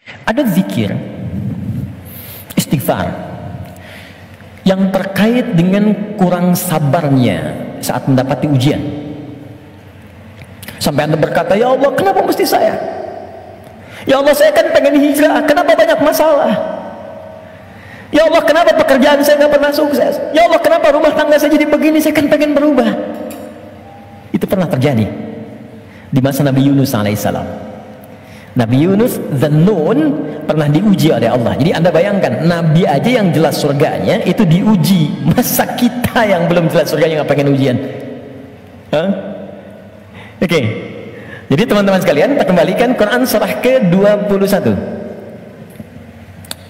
Ada zikir, istighfar yang terkait dengan kurang sabarnya saat mendapati ujian. Sampai Anda berkata, ya Allah, kenapa mesti saya? Ya Allah, saya kan pengen hijrah, kenapa banyak masalah? Ya Allah, kenapa pekerjaan saya nggak pernah sukses? Ya Allah, kenapa rumah tangga saya jadi begini? Saya kan pengen berubah. Itu pernah terjadi di masa Nabi Yunus alaihissalam. Nabi Yunus Dzannun pernah diuji oleh Allah. Jadi Anda bayangkan, Nabi aja yang jelas surganya itu diuji, masa kita yang belum jelas surganya nggak pengen ujian? Oke. Jadi teman-teman sekalian, kita kembalikan Quran surah ke-21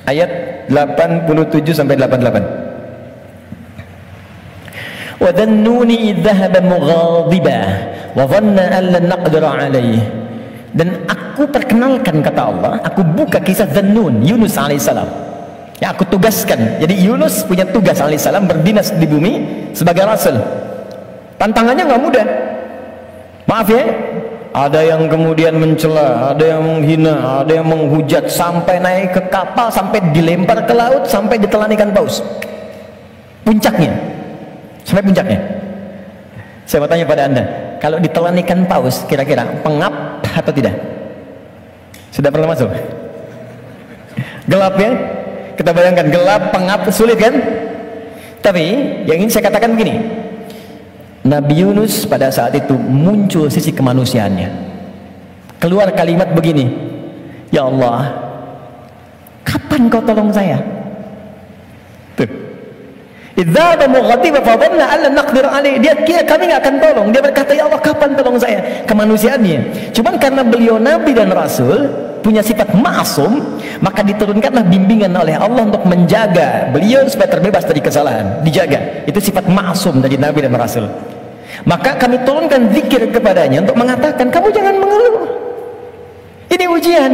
ayat 87 sampai 88. Wa dhannuni idh dhahaba mughadiban wa dhanna an lan naqdira alaihi. Dan aku perkenalkan, kata Allah, aku buka kisah Dzannun, Yunus alaihissalam, yang aku tugaskan. Jadi Yunus punya tugas alaihissalam berdinas di bumi sebagai rasul. Tantangannya nggak mudah. Maaf ya, ada yang kemudian mencela, ada yang menghina, ada yang menghujat, sampai naik ke kapal, sampai dilempar ke laut, sampai ditelan ikan paus. Puncaknya, sampai puncaknya. Saya mau tanya pada Anda, kalau ditelan ikan paus, kira-kira pengap atau tidak? Sudah pernah masuk? Gelap ya? Kita bayangkan, gelap, pengap, sulit kan? Tapi yang ingin saya katakan begini, Nabi Yunus pada saat itu muncul sisi kemanusiaannya. Keluar kalimat begini, ya Allah, kapan kau tolong saya? Tuh. Idza mughadiba fa dhanna alla naqdir alaihi. Dia kira kami nggak akan tolong. Dia berkata, ya Allah, kapan tolong saya? Kemanusiaannya. Cuman karena beliau nabi dan rasul, punya sifat ma'sum, maka diturunkanlah bimbingan oleh Allah untuk menjaga beliau supaya terbebas dari kesalahan. Dijaga. Itu sifat ma'sum dari nabi dan rasul. Maka kami turunkan zikir kepadanya untuk mengatakan, kamu jangan mengeluh. Ini ujian.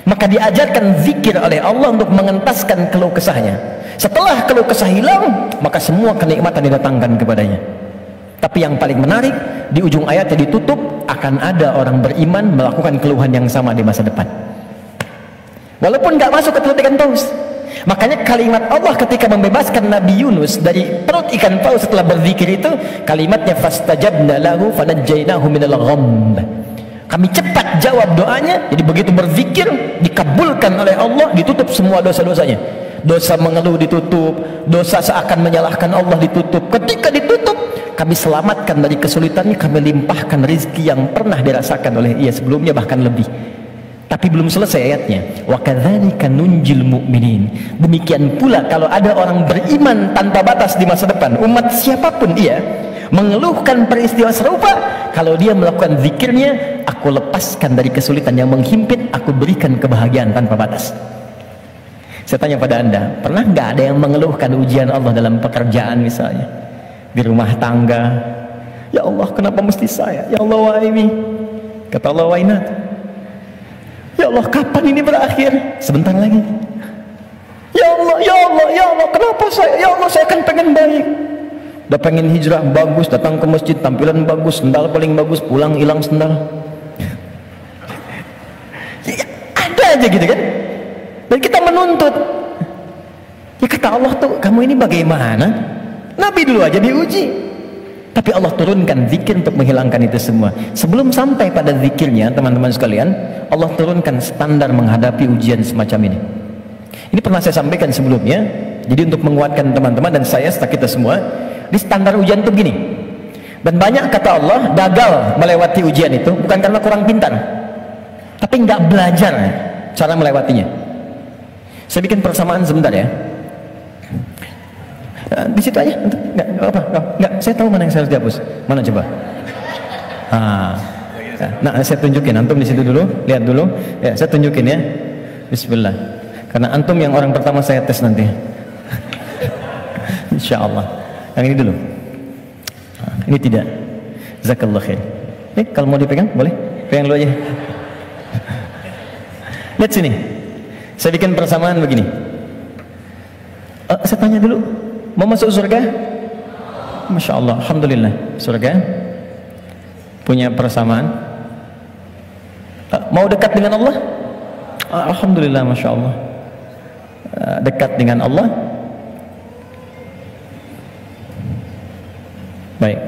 Maka diajarkan zikir oleh Allah untuk mengentaskan keluh kesahnya. Setelah keluh kesah hilang, maka semua kenikmatan didatangkan kepadanya. Tapi yang paling menarik, di ujung ayatnya ditutup, akan ada orang beriman melakukan keluhan yang sama di masa depan, walaupun nggak masuk ke perut ikan paus. Makanya kalimat Allah ketika membebaskan Nabi Yunus dari perut ikan paus setelah berzikir itu, kalimatnya fastajabna lahu fanajjaynahu minal ghamm. Kami cepat jawab doanya. Jadi begitu berzikir, dikabulkan oleh Allah, ditutup semua dosa-dosanya. Dosa mengeluh ditutup, dosa seakan menyalahkan Allah ditutup. Ketika ditutup, kami selamatkan dari kesulitannya, kami limpahkan rezeki yang pernah dirasakan oleh ia sebelumnya, bahkan lebih. Tapi belum selesai ayatnya. Wa kadzalika nunjil mu'minin. Demikian pula kalau ada orang beriman tanpa batas di masa depan, umat siapapun dia, mengeluhkan peristiwa serupa, kalau dia melakukan zikirnya, aku lepaskan dari kesulitan yang menghimpit, aku berikan kebahagiaan tanpa batas. Saya tanya pada Anda, pernah nggak ada yang mengeluhkan ujian Allah dalam pekerjaan misalnya, di rumah tangga? Ya Allah, kenapa mesti saya? Ya Allah, why me? Kata Allah, why not? Ya Allah, kapan ini berakhir? Sebentar lagi. Ya Allah, ya Allah, ya Allah, kenapa saya? Ya Allah, saya kan pengen baik. Udah pengen hijrah, bagus, datang ke masjid, tampilan bagus, sendal paling bagus, pulang hilang sendal. Ya, ada aja gitu kan? Dan kita menuntut. Ya kata Allah tuh, kamu ini bagaimana? Nabi dulu aja diuji. Tapi Allah turunkan zikir untuk menghilangkan itu semua. Sebelum sampai pada zikirnya, teman-teman sekalian, Allah turunkan standar menghadapi ujian semacam ini. Ini pernah saya sampaikan sebelumnya. Jadi untuk menguatkan teman-teman dan saya serta kita semua, di standar ujian itu gini. Dan banyak, kata Allah, gagal melewati ujian itu bukan karena kurang pintar, tapi nggak belajar cara melewatinya. Saya bikin persamaan sebentar ya. Di situ aja, nggak apa, nggak. Saya tahu mana yang saya harus dihapus. Mana coba? Nah, saya tunjukin. Antum di situ dulu, lihat dulu. Ya, saya tunjukin ya. Bismillah. Karena antum yang orang pertama saya tes nanti. Insya Allah. Yang ini dulu. Ini tidak. Jazakallah khair. Kalau mau dipegang, boleh. Pegang dulu aja. Lihat sini. Saya bikin persamaan begini. Saya tanya dulu, mau masuk surga? Masya Allah, alhamdulillah. Surga punya persamaan. Mau dekat dengan Allah? Alhamdulillah, Masya Allah, dekat dengan Allah. Baik,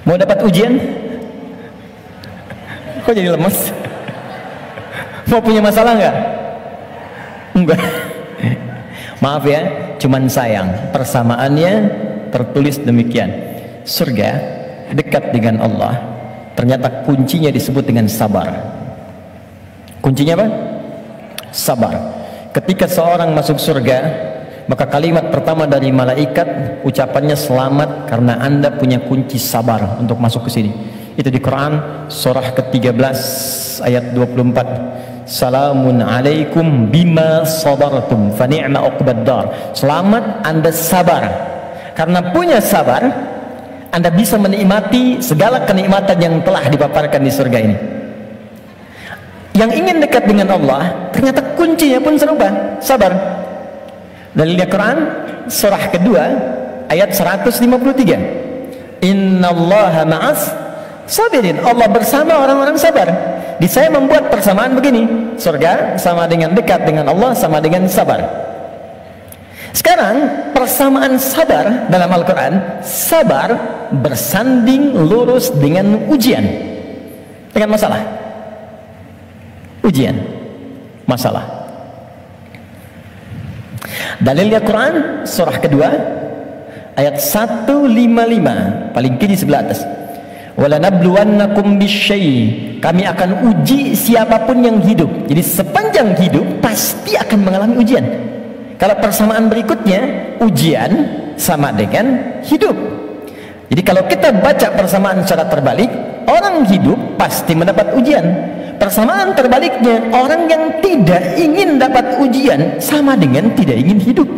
mau dapat ujian? Kok jadi lemes? Mau punya masalah nggak? Enggak. Maaf ya, cuman sayang persamaannya tertulis demikian. Surga dekat dengan Allah, ternyata kuncinya disebut dengan sabar. Kuncinya apa? Sabar. Ketika seorang masuk surga, maka kalimat pertama dari malaikat ucapannya selamat karena Anda punya kunci sabar untuk masuk ke sini. Itu di Quran surah ke-13 ayat 24. Salamun alaikum bima sabartum fa ni'ma uqbad dar. Selamat Anda sabar. Karena punya sabar, Anda bisa menikmati segala kenikmatan yang telah dipaparkan di surga ini. Yang ingin dekat dengan Allah, ternyata kuncinya pun serupa, sabar. Dalilnya Quran surah kedua ayat 153. Innallaha ma'as sabirin. Allah bersama orang-orang sabar. Di saya membuat persamaan begini, surga sama dengan dekat dengan Allah sama dengan sabar. Sekarang persamaan sabar dalam Al-Quran, sabar bersanding lurus dengan ujian, dengan masalah. Ujian, masalah. Dalilnya Quran surah kedua ayat 155, paling kiri sebelah atas. Walanabluwannakum bisyai, kami akan uji siapapun yang hidup. Jadi sepanjang hidup pasti akan mengalami ujian. Kalau persamaan berikutnya, ujian sama dengan hidup. Jadi kalau kita baca persamaan secara terbalik, orang hidup pasti mendapat ujian. Persamaan terbaliknya, orang yang tidak ingin dapat ujian sama dengan tidak ingin hidup.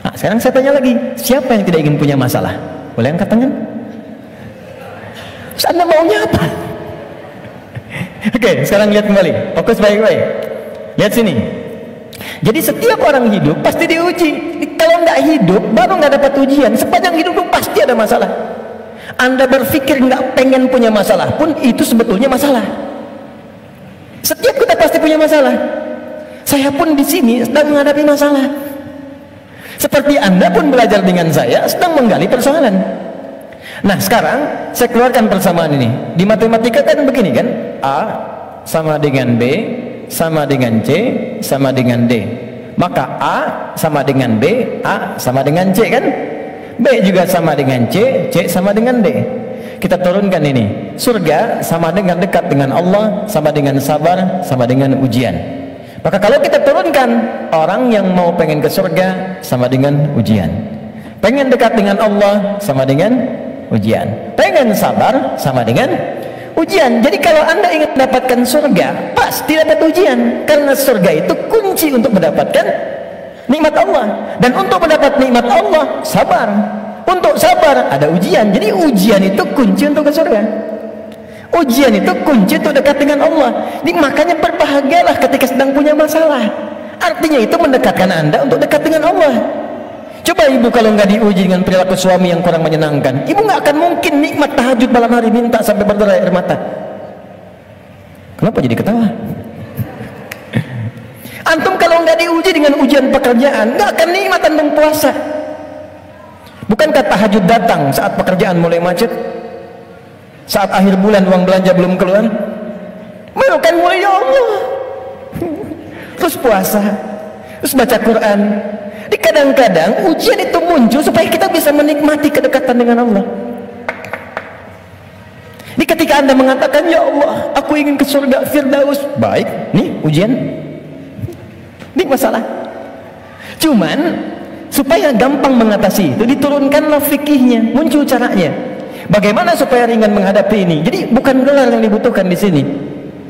Nah, sekarang saya tanya lagi, siapa yang tidak ingin punya masalah? Boleh angkat tangan? Terus Anda maunya apa? Oke, sekarang lihat kembali, fokus baik-baik. Lihat sini. Jadi setiap orang hidup pasti diuji. Kalau nggak hidup, baru nggak dapat ujian. Sepanjang hidup itu pasti ada masalah. Anda berpikir nggak pengen punya masalah pun itu sebetulnya masalah. Setiap kita pasti punya masalah. Saya pun di sini sedang menghadapi masalah. Seperti Anda pun belajar dengan saya sedang menggali persoalan. Nah sekarang saya keluarkan persamaan ini. Di matematika kan begini kan, A sama dengan B sama dengan C sama dengan D. Maka A sama dengan B, A sama dengan C kan? B juga sama dengan C, C sama dengan D. Kita turunkan ini. Surga sama dengan dekat dengan Allah, sama dengan sabar, sama dengan ujian. Maka kalau kita turunkan, orang yang mau pengen ke surga sama dengan ujian. Pengen dekat dengan Allah sama dengan ujian. Pengen sabar sama dengan ujian. Jadi kalau Anda ingin mendapatkan surga, pasti dapat ujian. Karena surga itu kunci untuk mendapatkan nikmat Allah. Dan untuk mendapat nikmat Allah, sabar. Untuk sabar ada ujian. Jadi ujian itu kunci untuk ke surga. Ujian itu kunci untuk dekat dengan Allah. Jadi makanya berbahagialah ketika sedang punya masalah. Artinya itu mendekatkan Anda untuk dekat dengan Allah. Coba ibu kalau nggak diuji dengan perilaku suami yang kurang menyenangkan, ibu nggak akan mungkin nikmat tahajud malam hari minta sampai berderai air mata. Kenapa jadi ketawa? Antum kalau nggak diuji dengan ujian pekerjaan, nggak akan nikmat antum puasa. Bukankah tahajud datang saat pekerjaan mulai macet? Saat akhir bulan uang belanja belum keluar? Baru kan mulai ya Allah. Terus puasa, terus baca Quran. Di kadang-kadang ujian itu muncul supaya kita bisa menikmati kedekatan dengan Allah. Di ketika Anda mengatakan, ya Allah, aku ingin ke surga Firdaus. Baik, nih ujian. Ini masalah. Cuman supaya gampang mengatasi itu, diturunkanlah fikihnya, muncul caranya. Bagaimana supaya ringan menghadapi ini? Jadi bukan gelar yang dibutuhkan di sini,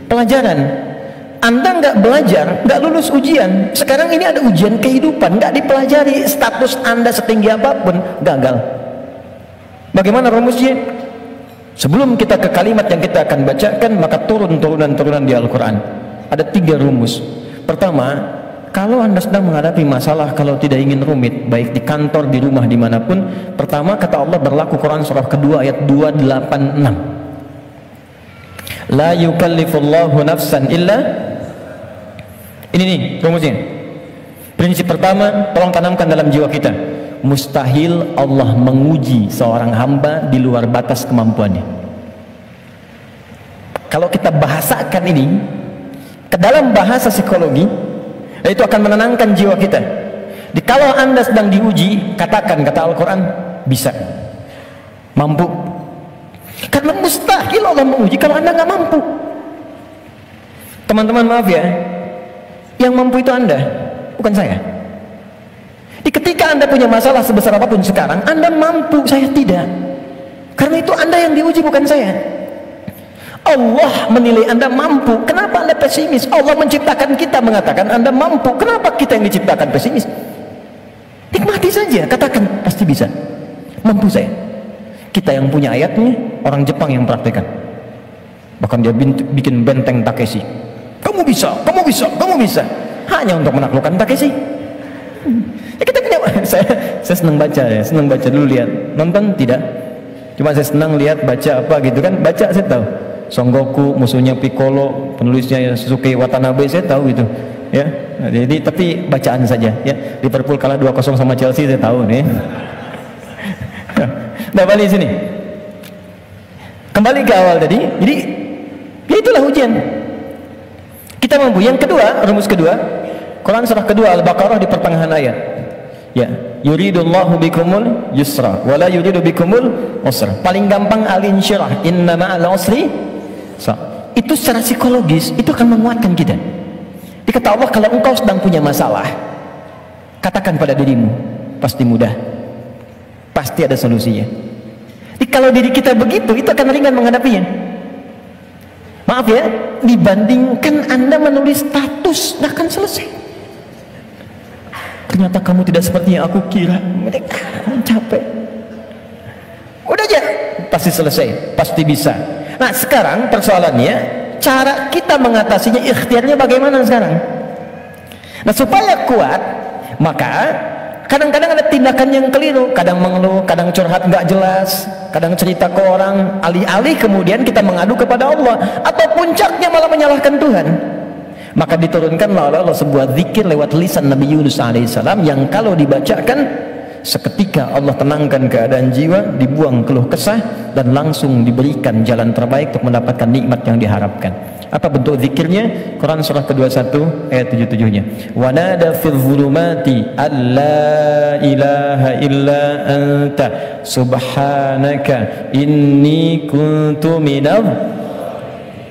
pelajaran. Anda nggak belajar, nggak lulus ujian. Sekarang ini ada ujian kehidupan, nggak dipelajari, status Anda setinggi apapun gagal. Bagaimana rumusnya? Sebelum kita ke kalimat yang kita akan bacakan, maka turunan di Al-Quran ada 3 rumus. Pertama, kalau Anda sedang menghadapi masalah, kalau tidak ingin rumit, baik di kantor, di rumah, dimanapun, pertama kata Allah berlaku Quran surah kedua ayat 286. La yukallifullahu nafsan illa. Ini nih rumusnya. Prinsip pertama, tolong tanamkan dalam jiwa kita. Mustahil Allah menguji seorang hamba di luar batas kemampuannya. Kalau kita bahasakan ini ke dalam bahasa psikologi, itu akan menenangkan jiwa kita. Kalau Anda sedang diuji, katakan, kata Al-Quran, bisa, mampu. Karena mustahil Allah menguji kalau Anda nggak mampu. Teman-teman maaf ya, yang mampu itu Anda, bukan saya. Ketika Anda punya masalah sebesar apapun sekarang, Anda mampu, saya tidak. Karena itu Anda yang diuji, bukan saya. Allah menilai Anda mampu. Kenapa Anda pesimis? Allah menciptakan kita mengatakan Anda mampu. Kenapa kita yang diciptakan pesimis? Nikmati saja, katakan pasti bisa. Mampu saya. Kita yang punya ayatnya, orang Jepang yang praktekkan. Bahkan dia bikin benteng Takeshi. Kamu bisa, kamu bisa, kamu bisa. Hanya untuk menaklukkan Takeshi. Ya kita punya. Saya senang baca ya, senang baca dulu lihat. Nonton tidak? Cuma saya senang lihat baca apa gitu kan. Baca saya tahu. Son Goku musuhnya Piccolo, penulisnya Suzuki Watanabe, saya tahu itu ya. Nah, jadi tapi bacaan saja ya. Liverpool kalah 2-0 sama Chelsea, saya tahu nih. Nah, balik sini, kembali ke awal tadi. Jadi ya itulah ujian. Kita mampu. Yang kedua, rumus kedua, Quran surah kedua Al-Baqarah di pertengahan ayat ya, yuridullahu bikumul yusra wala yuridu bikumul usra. Paling gampang al-insyirah, inna ma'al usri. Itu secara psikologis itu akan menguatkan kita. Dikata Allah, kalau engkau sedang punya masalah, katakan pada dirimu, pasti mudah, pasti ada solusinya. Jadi kalau diri kita begitu, itu akan ringan menghadapinya. Maaf ya, dibandingkan Anda menulis status, nggak akan selesai. Ternyata kamu tidak seperti yang aku kira. Capek. Udah aja, pasti selesai, pasti bisa. Nah sekarang persoalannya, cara kita mengatasinya, ikhtiarnya bagaimana sekarang? Nah supaya kuat, maka kadang-kadang ada tindakan yang keliru. Kadang mengeluh, kadang curhat nggak jelas, kadang cerita ke orang, alih-alih kemudian kita mengadu kepada Allah, atau puncaknya malah menyalahkan Tuhan. Maka diturunkanlah oleh Allah sebuah zikir lewat lisan Nabi Yunus alaihissalam, yang kalau dibacakan seketika Allah tenangkan keadaan jiwa, dibuang keluh kesah, dan langsung diberikan jalan terbaik untuk mendapatkan nikmat yang diharapkan. Apa bentuk zikirnya? Quran surah ke-21 ayat 77-nya. Wa nada fil zulumati alla ilaha illa anta subhanaka inni kuntu minadh.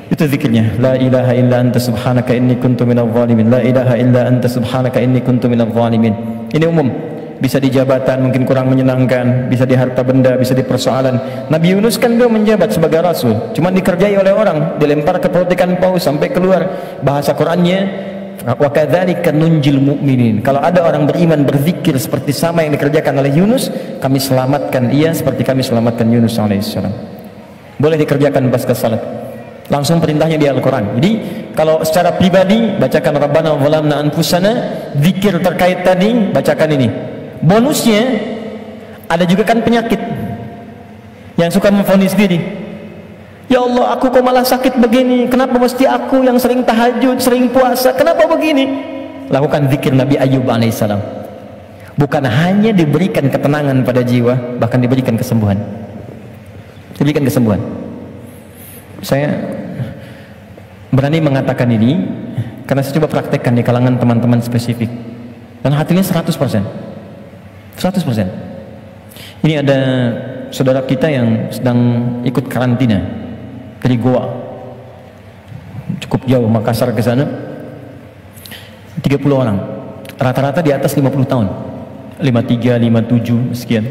Itu zikirnya. La ilaha illa anta subhanaka inni kuntu minadh zalimin. La ilaha illa anta subhanaka inni kuntu minadh zalimin. Ini umum. Bisa di jabatan mungkin kurang menyenangkan, bisa di harta benda, bisa di persoalan. Nabi Yunus kan dia menjabat sebagai rasul, cuma dikerjai oleh orang, dilempar ke perut ikan paus sampai keluar. Bahasa Qurannya, wa kadzalika nunjil mu'minin. Kalau ada orang beriman berzikir seperti sama yang dikerjakan oleh Yunus, kami selamatkan ia seperti kami selamatkan Yunus alaihissalam. Boleh dikerjakan pasca salat. Langsung perintahnya di Al-Quran. Jadi kalau secara pribadi bacakan Rabbana zalamna anfusana, zikir terkait tadi bacakan ini. Bonusnya ada juga kan penyakit yang suka memvonis diri. Ya Allah, aku kok malah sakit begini, kenapa mesti aku yang sering tahajud, sering puasa, kenapa begini? Lakukan zikir Nabi Ayub alaihissalam. Bukan hanya diberikan ketenangan pada jiwa, bahkan diberikan kesembuhan. Diberikan kesembuhan. Saya berani mengatakan ini karena saya coba praktekkan di kalangan teman-teman spesifik, dan hasilnya 100%. 100%. Ini ada saudara kita yang sedang ikut karantina dari Goa, cukup jauh, Makassar ke sana, 30 orang, rata-rata di atas 50 tahun, 53, 57 sekian,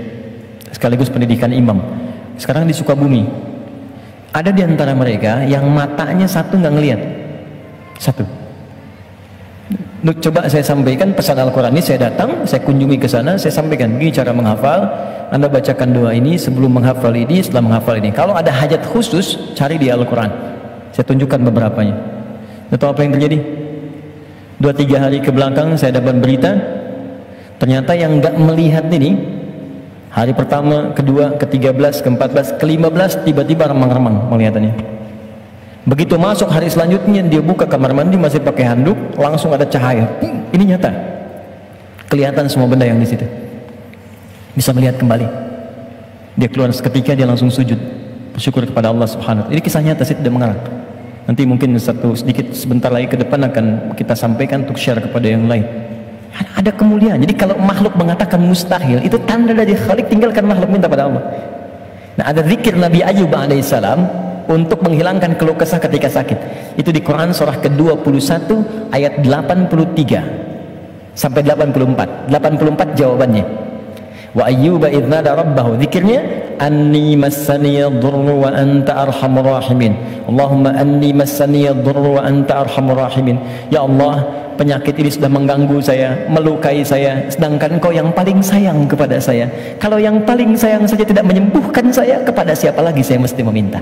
sekaligus pendidikan imam. Sekarang di Sukabumi, ada di antara mereka yang matanya satu nggak ngelihat, satu. Coba saya sampaikan pesan Al-Quran ini, saya datang, saya kunjungi ke sana, saya sampaikan begini cara menghafal. Anda bacakan doa ini sebelum menghafal ini, setelah menghafal ini. Kalau ada hajat khusus, cari di Al-Quran. Saya tunjukkan beberapanya. Tahu apa yang terjadi? 2-3 hari ke belakang saya dapat berita, ternyata yang nggak melihat ini, hari pertama, kedua, ke-13, ke-14, ke-15 tiba-tiba remang-remang melihatannya. Begitu masuk hari selanjutnya, dia buka kamar mandi masih pakai handuk, langsung ada cahaya. Ini nyata, kelihatan semua benda yang di situ, bisa melihat kembali. Dia keluar seketika, dia langsung sujud bersyukur kepada Allah Subhanahu wa taala. Ini kisah nyata, saya tidak mengarang. Nanti mungkin sebentar lagi ke depan akan kita sampaikan untuk share kepada yang lain. Ada kemuliaan. Jadi kalau makhluk mengatakan mustahil, itu tanda dari Khalik, tinggalkan makhluk, minta pada Allah. Nah, ada zikir Nabi Ayub alaihissalam untuk menghilangkan keluh kesah ketika sakit. Itu di Quran surah ke-21 ayat 83 sampai 84. 84 jawabannya. Wa ayyuba idz nada rabbahu, zikirnya anni massani yadhurru wa anta arhamur rahimin. Allahumma anni massani yadhurru wa anta arhamur rahimin. Ya Allah, penyakit ini sudah mengganggu saya, melukai saya, sedangkan Engkau yang paling sayang kepada saya. Kalau yang paling sayang saja tidak menyembuhkan saya, kepada siapa lagi saya mesti meminta?